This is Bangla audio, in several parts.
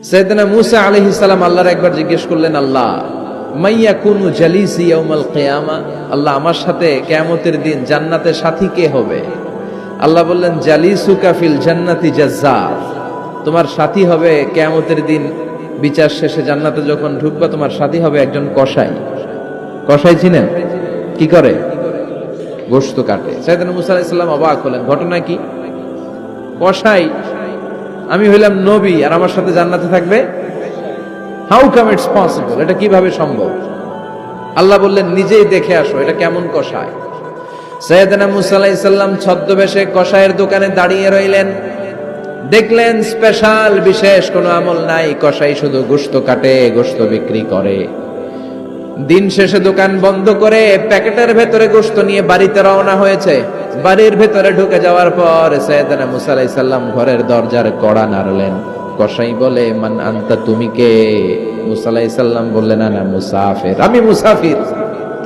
সাইয়েদনা মূসা আলাইহিস সালাম আল্লাহর একবার জিজ্ঞেস করলেন, আল্লাহ মাইয়াকুনু জালিসি ইয়াউমাল কিয়ামা, আল্লাহ আমার সাথে কিয়ামতের দিন জান্নাতে সাথী কে হবে? আল্লাহ বললেন, জালিসুকা ফিল জান্নাতি জাজ্জার, তোমার সাথী হবে কিয়ামতের দিন বিচার শেষে জান্নাতে যখন ঢুকবা তোমার সাথী হবে একজন কসাই। কসাই চিনেন? কি করে? গোশত কাটে। সাইয়েদনা মূসা আলাইহিস সালাম অবাক হলেন, ঘটনা কি? কসাই, আমি হইলাম নবী আর আমার সাথে জান্নাতে থাকবে? হাউ কাম ইটস পসিবল, এটা কিভাবে সম্ভব? আল্লাহ বললেন, নিজেই দেখে আসো এটা কেমন কসাই। সাইয়েদনা মূসা আলাইহিস সালাম ছদ্মবেশে কসাইয়ের দোকানে দাঁড়িয়ে রইলেন। দেখলেন স্পেশাল বিশেষ কোনো আমল নাই, কসাই শুধু গোশত কাটে, গোশত বিক্রি করে। দিন শেষে দোকান বন্ধ করে প্যাকেটের ভেতরে গোশত নিয়ে বাড়িতে রওনা হয়েছে। বাড়ির ভেতরে ঢুকে যাওয়ার পর সাইয়েদনা মূসা আলাইহিস সালাম ঘরের দরজার কড়া নাড়লেন। কসাই বলে, মান আনতা, তুমি কে? মূসা আলাইহিস সালাম বললেন, আনা মুসাফির, আমি মুসাফির,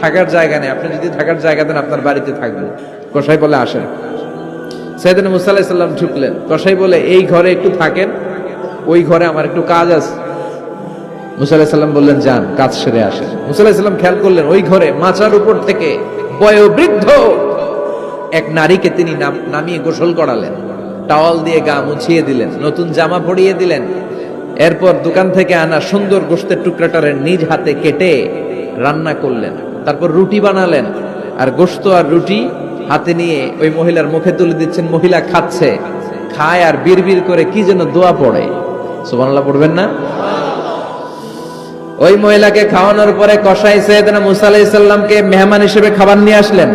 থাকার জায়গা নেই, আপনি যদি থাকার জায়গা দেন আপনার বাড়িতে থাকবো। কসাই বলে, আসেন। সাইয়েদনা মূসা আলাইহিস সালাম ঢুকলেন। কসাই বলে, এই ঘরে একটু থাকেন, ওই ঘরে আমার একটু কাজ আছে। মূসা আলাইহিস সালাম বললেন, যান, কাজ সেরে আসেন। মূসা আলাইহিস সালাম খেয়াল করলেন ওই ঘরে মাচার উপর থেকে বয়োবৃদ্ধ এক নারীকে তিনি নামিয়ে গোসল করালেন, টাওয়াল দিয়ে গা মুছিয়ে দিলেন, নতুন জামা পরিয়ে দিলেন। এরপর দোকান থেকে আনা সুন্দর গোশতের টুকরাটারে নিজ হাতে কেটে রান্না করলেন। তারপর রুটি বানালেন, আর গোশত আর রুটি হাতে নিয়ে ওই মহিলার মুখে তুলে দিচ্ছেন। মহিলা খাচ্ছে, খায় আর বিড়বিড় করে কি যেন দোয়া পড়ে। সুবহানাল্লাহ পড়বেন না? ওই মহিলাকে খাওয়ানোর পরে কসাই সাইয়েদনা মূসা আলাইহিস সালামকে মেহমান হিসেবে খাবার নিয়ে আসলেন।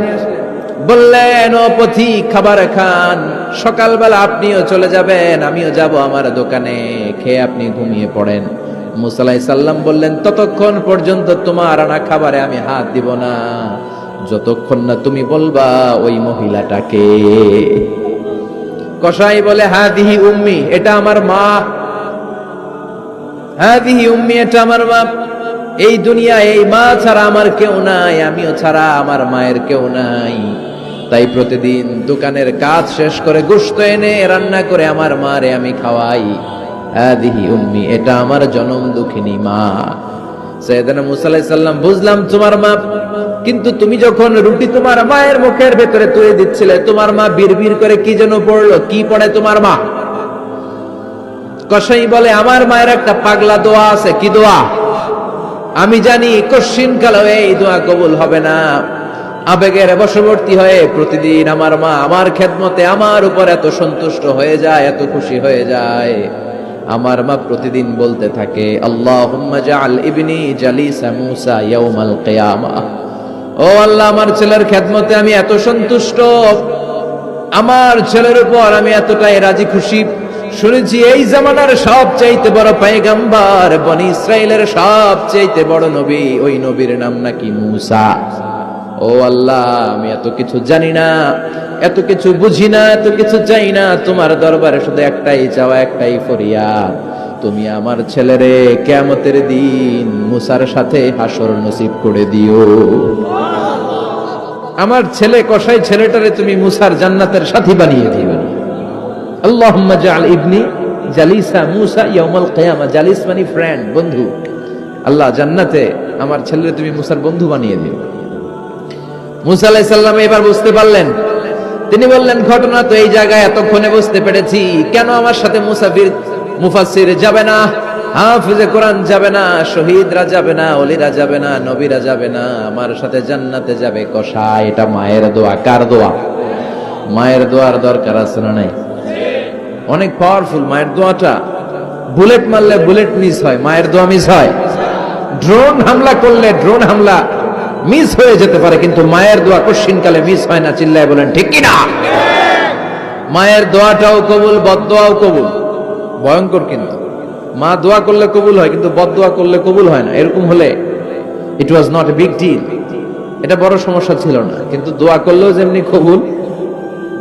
বললেন, ও পথিক, খাবার খান, সকালবেলা আপনিও চলে যাবেন, আমিও যাব আমার দোকানে, খেয়ে আপনি ঘুমিয়ে পড়েন। মূসা আলাইহিস সালাম বললেন, ততক্ষণ পর্যন্ত তোমার আনা খাবারে আমি হাত দিব না যতক্ষণ না তুমি বলবা ওই মহিলাটাকে। কসাই বলে, হাদিহি উম্মি, এটা আমার মা। হাদিহি উম্মি, এটা আমার মা। এই দুনিয়ায় এই মা ছাড়া আমার কেউ নাই, আমিও ছাড়া আমার মায়ের কেউ নাই। তাই প্রতিদিন দোকানের কাজ শেষ করে গোশত এনে রান্না করে আমার মারে আমি খাওয়াই। হাদিহি উম্মি, এটা আমার জনম দুঃখিনী মা। সাইয়েদনা মূসা আলাইহিস সালাম, বুঝলাম তোমার মা, কিন্তু তুমি যখন রুটি তোমার মায়ের মুখের ভেতরে তুলে দিচ্ছিলে, তোমার মা বিড়বিড় করে কি যেন পড়লো, কি পড়ে তোমার মা? কসাই বলে, আমার মায়ের একটা পাগলা দোয়া আছে। কি দোয়া? আমি জানি কশিন কালো এই দোয়া কবুল হবে না। আবেগের বশবর্তী হয়ে প্রতিদিন আমার মা আমার খেদমতে আমার উপর এত সন্তুষ্ট হয়ে যায়, এত খুশি হয়ে যায়। আমার মা প্রতিদিন বলতে থাকে, আল্লাহুম্মা জাআল ইবনি জালিসা মূসা ইয়াউমাল কিয়ামা। ও আল্লাহ, আমার ছেলের খেদমতে আমি এত সন্তুষ্ট, আমার ছেলের উপর আমি এতটাই রাজি খুশি। শুনেছি এই জামানার সবচাইতে বড় পয়গম্বর, বনি ইসরাইলের সবচাইতে বড় নবী, ওই নবীর নাম নাকি মূসা। ও আল্লাহ, আমি এত কিছু জানি না, এত কিছু বুঝি না, এত কিছু চাই না, তোমার দরবারে শুধু একটাই চাওয়া, একটাই ফরিয়াদ, তুমি আমার ছেলেরে কিয়ামতের দিন মূসার সাথে হাসর নসিব করে দিও। আমার ছেলে কসাই ছেলেটারে তুমি মূসার জান্নাতের সাথী বানিয়ে দিও। আল্লাহুম্মা জাআল ইবনি জালিসা মূসা ইয়াউমাল কিয়ামা। জালিস মানে ফ্রেন্ড, বন্ধু। আল্লাহ, জান্নাতে আমার ছেলেরে তুমি মূসার বন্ধু বানিয়ে দিও। মূসা আলাইহিস সালাম এবার বুঝতে পারলেন। তিনি বললেন, ঘটনা তো এই জায়গায় এতক্ষণে বুঝতে পেরেছি, কেন আমার সাথে মুফাসসির যাবে না, হাফিজে কোরআন যাবে না, শহীদরা যাবে না, ওলিরা যাবে না, নবীরা যাবে না, আমার সাথে জান্নাতে যাবে কসাই। এটা মায়ের দোয়া। কার দোয়া? মায়ের দোয়ার দরকার আছে না নাই? অনেক পাওয়ারফুল মায়ের দোয়াটা। বুলেট মারলে বুলেট মিস হয়, মায়ের দোয়া মিস হয়? ড্রোন হামলা করলে ড্রোন হামলা মিস হয়ে যেতে পারে, কিন্তু মায়ের দোয়া কশিনকালে মিস হয় না। চিল্লায় বলেন ঠিক কিনা? মায়ের দোয়াটাও কবুল, বদদোয়াও কবুল। ভয়ঙ্কর কিন্তু। মা দোয়া করলে কবুল হয়, কিন্তু বদদোয়া করলে কবুল হয় না। এরকম হলে it was not a big deal, এটা বড় সমস্যা ছিল না। কিন্তু দোয়া করলেও যেমনি কবুল,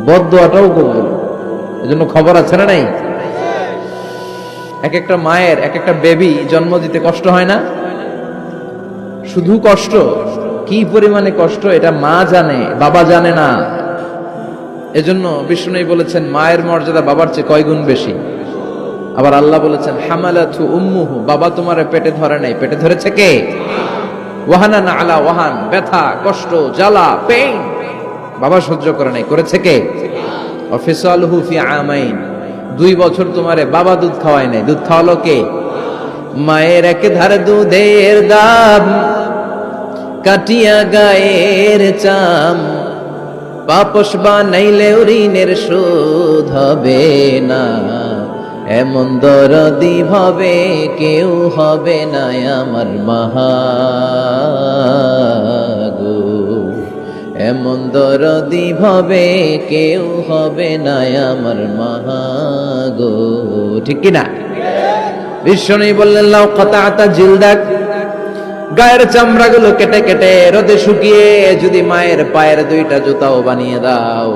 বদদোয়াটাও কবুল। এজন্য খবর আছে না নাই? এক একটা মায়ের এক একটা বেবি জন্ম দিতে কষ্ট হয় না? শুধু কষ্ট, কি পরিমাণে কষ্ট এটা মা জানে, বাবা জানে না। এজন্য বিষ্ণু বলেছেন, মায়ের মর্যাদা বাবার চেয়ে কয় গুণ বেশি। আবার আল্লাহ বলেছেন হামালাতু উম্মুহু, বাবা তোমারে পেটে ধরে নাই, পেটে ধরেছে কে? ওয়াহানান আলা ওয়াহান, ব্যথা কষ্ট জ্বালা পেইন বাবা সহ্য করে নাই, করেছে কে? ওয়াফিসালুহু ফি আমাইন, 2 বছর তোমারে বাবা দুধ খাওয়ায় নাই, দুধ খাওয়ালো কে? মায়ের এক ধার দুধের দাম কাটিয়া গায়ের চাম, পাপস বানাইলে ঋণের শোধ হবে না, এমন দরদি ভাবে কেউ হবে না আমার মাগো, এমন দরদি ভাবে কেউ হবে না আমার মাগো। ঠিক কিনা? বিশ্বনবী বললেন লাউ কাতাতা জিলদাক, গায়ের চামড়াগুলো কেটে কেটে রোদে শুকিয়ে যদি মায়ের পায়ের 2টা জুতাও বানিয়ে দাও,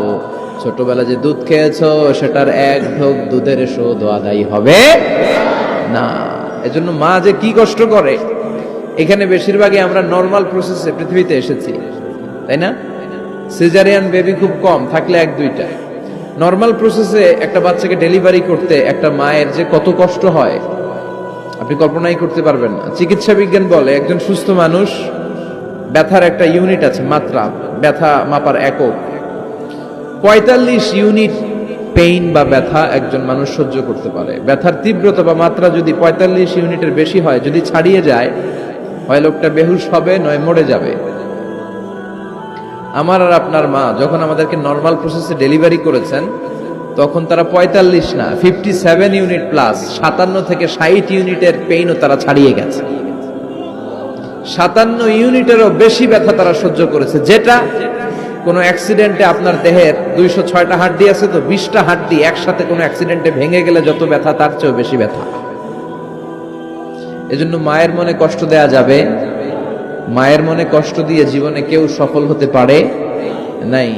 ছোটবেলা যে দুধ খেয়েছো সেটার এক ঢোক দুধের শোধ আদায় হবে না। এজন্য মা যে কি কষ্ট করে, এখানে বেশিরভাগই আমরা নরমাল প্রসেসে পৃথিবীতে এসেছি, তাই না? সিজারিয়ান বেবি খুব কম, থাকলে 1-2টা। নরমাল প্রসেসে একটা বাচ্চাকে ডেলিভারি করতে একটা মায়ের যে কত কষ্ট হয় আপনি কল্পনাই করতে পারবেন না। চিকিৎসা বিজ্ঞান বলে একজন সুস্থ মানুষ, ব্যথার একটা ইউনিট আছে, মাত্রা, ব্যথা মাপার একক, 45 ইউনিট পেইন বা ব্যথা একজন মানুষ সহ্য করতে পারে। ব্যথার তীব্রতা বা মাত্রা যদি 45 ইউনিটের বেশি হয়, যদি ছাড়িয়ে যায়, হয় লোকটা বেহুশ হবে নয় মরে যাবে। আমার আর আপনার মা যখন আমাদেরকে নরমাল প্রসেসে ডেলিভারি করেছেন তখন তারা 45 না 57 ইউনিট প্লাস 57 থেকে 60 ইউনিটের পেইনও তারা ছাড়িয়ে গেছে। 57 ইউনিটেরও বেশি ব্যথা তারা সহ্য করেছে, যেটা কোনো অ্যাক্সিডেন্টে আপনার দেহের 206টা হাড্ডি আছে তো 20টা হাড্ডি একসাথে কোনো অ্যাক্সিডেন্টে ভেঙে গেলে যত ব্যথা তার চেয়েও বেশি ব্যথা। এজন্য মায়ের মনে কষ্ট দেয়া যাবে, মায়ের মনে কষ্ট দিয়ে জীবনে কেউ সফল হতে পারে নাই।